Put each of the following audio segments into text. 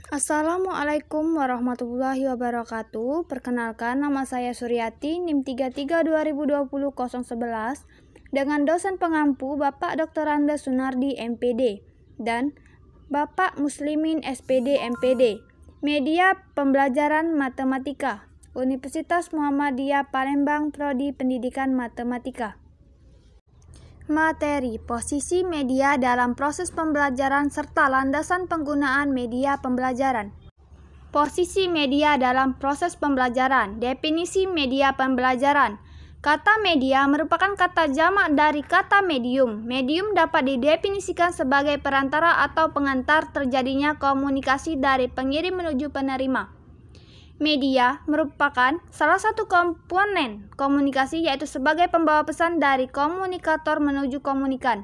Assalamualaikum warahmatullahi wabarakatuh. Perkenalkan, nama saya Suryati, NIM 33202011 dengan dosen pengampu Bapak Dr. Randa Sunardi MPD dan Bapak Muslimin SPD MPD. Media Pembelajaran Matematika, Universitas Muhammadiyah Palembang, Prodi Pendidikan Matematika. Materi, posisi media dalam proses pembelajaran serta landasan penggunaan media pembelajaran. Posisi media dalam proses pembelajaran. Definisi media pembelajaran. Kata media merupakan kata jamak dari kata medium. Medium dapat didefinisikan sebagai perantara atau pengantar terjadinya komunikasi dari pengirim menuju penerima. Media merupakan salah satu komponen komunikasi, yaitu sebagai pembawa pesan dari komunikator menuju komunikan.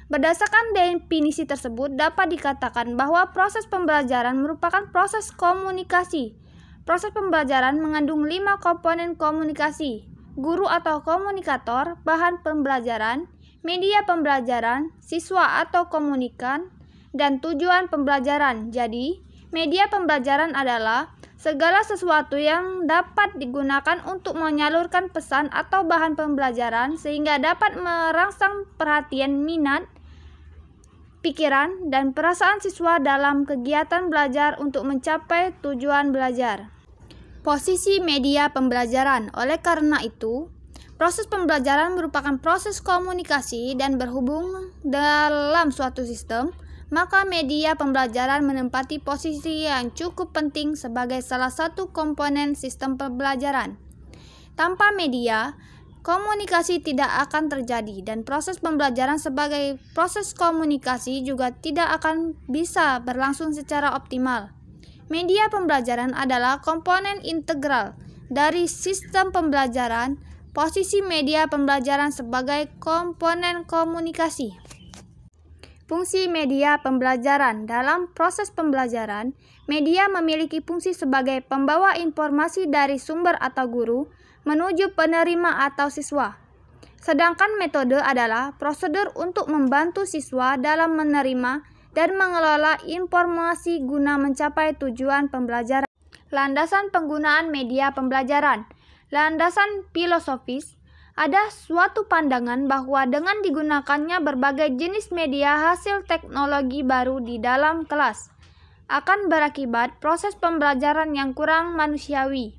Berdasarkan definisi tersebut, dapat dikatakan bahwa proses pembelajaran merupakan proses komunikasi. Proses pembelajaran mengandung 5 komponen komunikasi: guru atau komunikator, bahan pembelajaran, media pembelajaran, siswa atau komunikan, dan tujuan pembelajaran. Jadi, media pembelajaran adalah segala sesuatu yang dapat digunakan untuk menyalurkan pesan atau bahan pembelajaran sehingga dapat merangsang perhatian, minat, pikiran, dan perasaan siswa dalam kegiatan belajar untuk mencapai tujuan belajar. Posisi media pembelajaran. Oleh karena itu, proses pembelajaran merupakan proses komunikasi dan berhubung dalam suatu sistem, maka media pembelajaran menempati posisi yang cukup penting sebagai salah satu komponen sistem pembelajaran. Tanpa media, komunikasi tidak akan terjadi, dan proses pembelajaran sebagai proses komunikasi juga tidak akan bisa berlangsung secara optimal. Media pembelajaran adalah komponen integral dari sistem pembelajaran. Posisi media pembelajaran sebagai komponen komunikasi. Fungsi media pembelajaran. Dalam proses pembelajaran, media memiliki fungsi sebagai pembawa informasi dari sumber atau guru menuju penerima atau siswa. Sedangkan metode adalah prosedur untuk membantu siswa dalam menerima dan mengelola informasi guna mencapai tujuan pembelajaran. Landasan penggunaan media pembelajaran. Landasan filosofis. Ada suatu pandangan bahwa dengan digunakannya berbagai jenis media hasil teknologi baru di dalam kelas akan berakibat proses pembelajaran yang kurang manusiawi.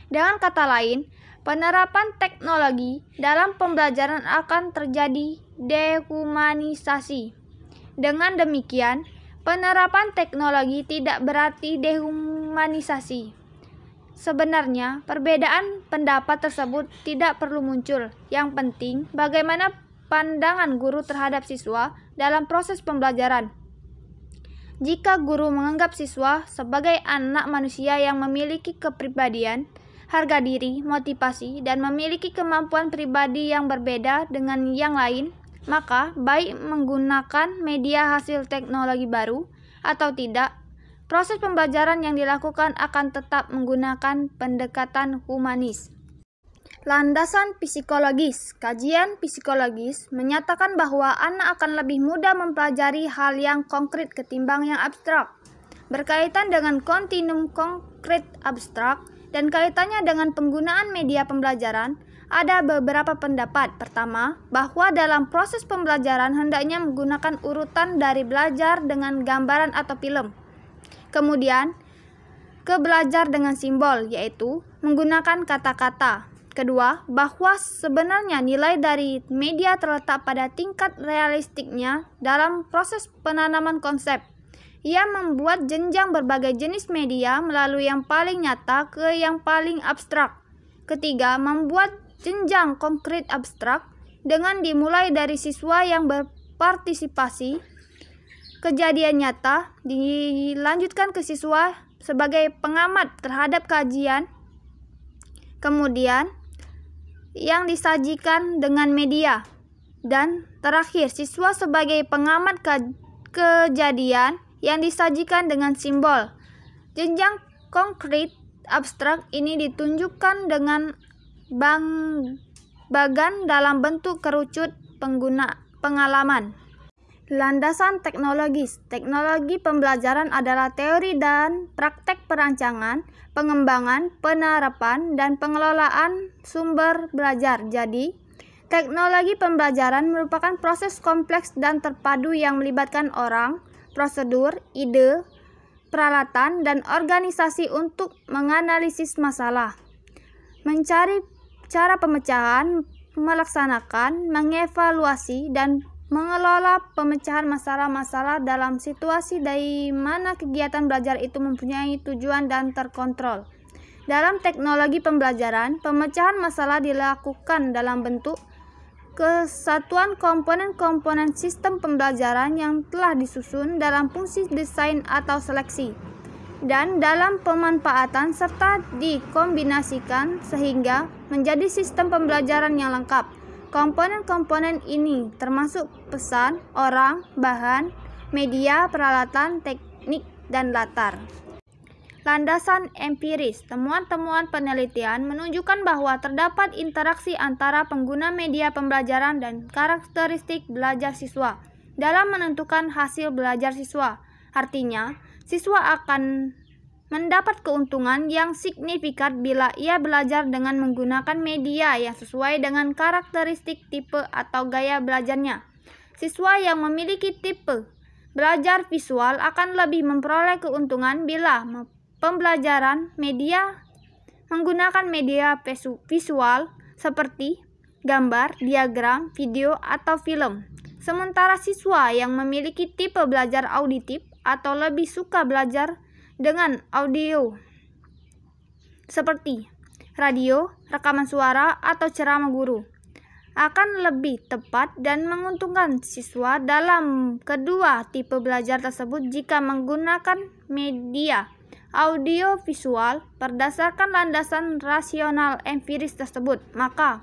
Dengan kata lain, penerapan teknologi dalam pembelajaran akan terjadi dehumanisasi. Dengan demikian, penerapan teknologi tidak berarti dehumanisasi. Sebenarnya, perbedaan pendapat tersebut tidak perlu muncul. Yang penting, bagaimana pandangan guru terhadap siswa dalam proses pembelajaran. Jika guru menganggap siswa sebagai anak manusia yang memiliki kepribadian, harga diri, motivasi, dan memiliki kemampuan pribadi yang berbeda dengan yang lain, maka baik menggunakan media hasil teknologi baru atau tidak, proses pembelajaran yang dilakukan akan tetap menggunakan pendekatan humanis. Landasan psikologis. Kajian psikologis menyatakan bahwa anak akan lebih mudah mempelajari hal yang konkret ketimbang yang abstrak. Berkaitan dengan kontinum konkret abstrak dan kaitannya dengan penggunaan media pembelajaran, ada beberapa pendapat. Pertama, bahwa dalam proses pembelajaran hendaknya menggunakan urutan dari belajar dengan gambaran atau film. Kemudian, ke belajar dengan simbol, yaitu menggunakan kata-kata. Kedua, bahwa sebenarnya nilai dari media terletak pada tingkat realistiknya dalam proses penanaman konsep. Ia membuat jenjang berbagai jenis media melalui yang paling nyata ke yang paling abstrak. Ketiga, membuat jenjang konkret abstrak dengan dimulai dari siswa yang berpartisipasi kejadian nyata, dilanjutkan ke siswa sebagai pengamat terhadap kajian, kemudian yang disajikan dengan media, dan terakhir siswa sebagai pengamat kejadian yang disajikan dengan simbol. Jenjang konkret abstrak ini ditunjukkan dengan bagan dalam bentuk kerucut pengguna pengalaman. Landasan teknologis. Teknologi pembelajaran adalah teori dan praktek perancangan, pengembangan, penerapan, dan pengelolaan sumber belajar. Jadi, teknologi pembelajaran merupakan proses kompleks dan terpadu yang melibatkan orang, prosedur, ide, peralatan, dan organisasi untuk menganalisis masalah, mencari cara pemecahan, melaksanakan, mengevaluasi, dan mengelola pemecahan masalah-masalah dalam situasi di mana kegiatan belajar itu mempunyai tujuan dan terkontrol. Dalam teknologi pembelajaran, pemecahan masalah dilakukan dalam bentuk kesatuan komponen-komponen sistem pembelajaran yang telah disusun dalam fungsi desain atau seleksi, dan dalam pemanfaatan serta dikombinasikan sehingga menjadi sistem pembelajaran yang lengkap. Komponen-komponen ini termasuk pesan, orang, bahan, media, peralatan, teknik, dan latar. Landasan empiris. Temuan-temuan penelitian menunjukkan bahwa terdapat interaksi antara pengguna media pembelajaran dan karakteristik belajar siswa dalam menentukan hasil belajar siswa. Artinya, siswa akan mendapat keuntungan yang signifikan bila ia belajar dengan menggunakan media yang sesuai dengan karakteristik tipe atau gaya belajarnya. Siswa yang memiliki tipe belajar visual akan lebih memperoleh keuntungan bila pembelajaran media menggunakan media visual seperti gambar, diagram, video, atau film. Sementara siswa yang memiliki tipe belajar auditif atau lebih suka belajar dengan audio seperti radio, rekaman suara, atau ceramah guru akan lebih tepat dan menguntungkan siswa dalam kedua tipe belajar tersebut jika menggunakan media audio visual berdasarkan landasan rasional empiris tersebut. Maka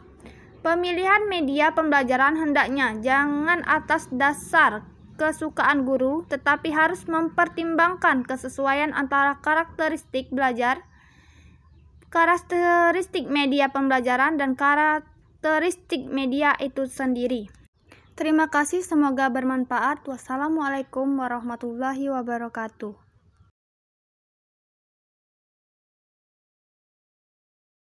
pemilihan media pembelajaran hendaknya jangan atas dasar kesukaan guru, tetapi harus mempertimbangkan kesesuaian antara karakteristik belajar, karakteristik media pembelajaran, dan karakteristik media itu sendiri. Terima kasih, semoga bermanfaat. Wassalamualaikum warahmatullahi wabarakatuh.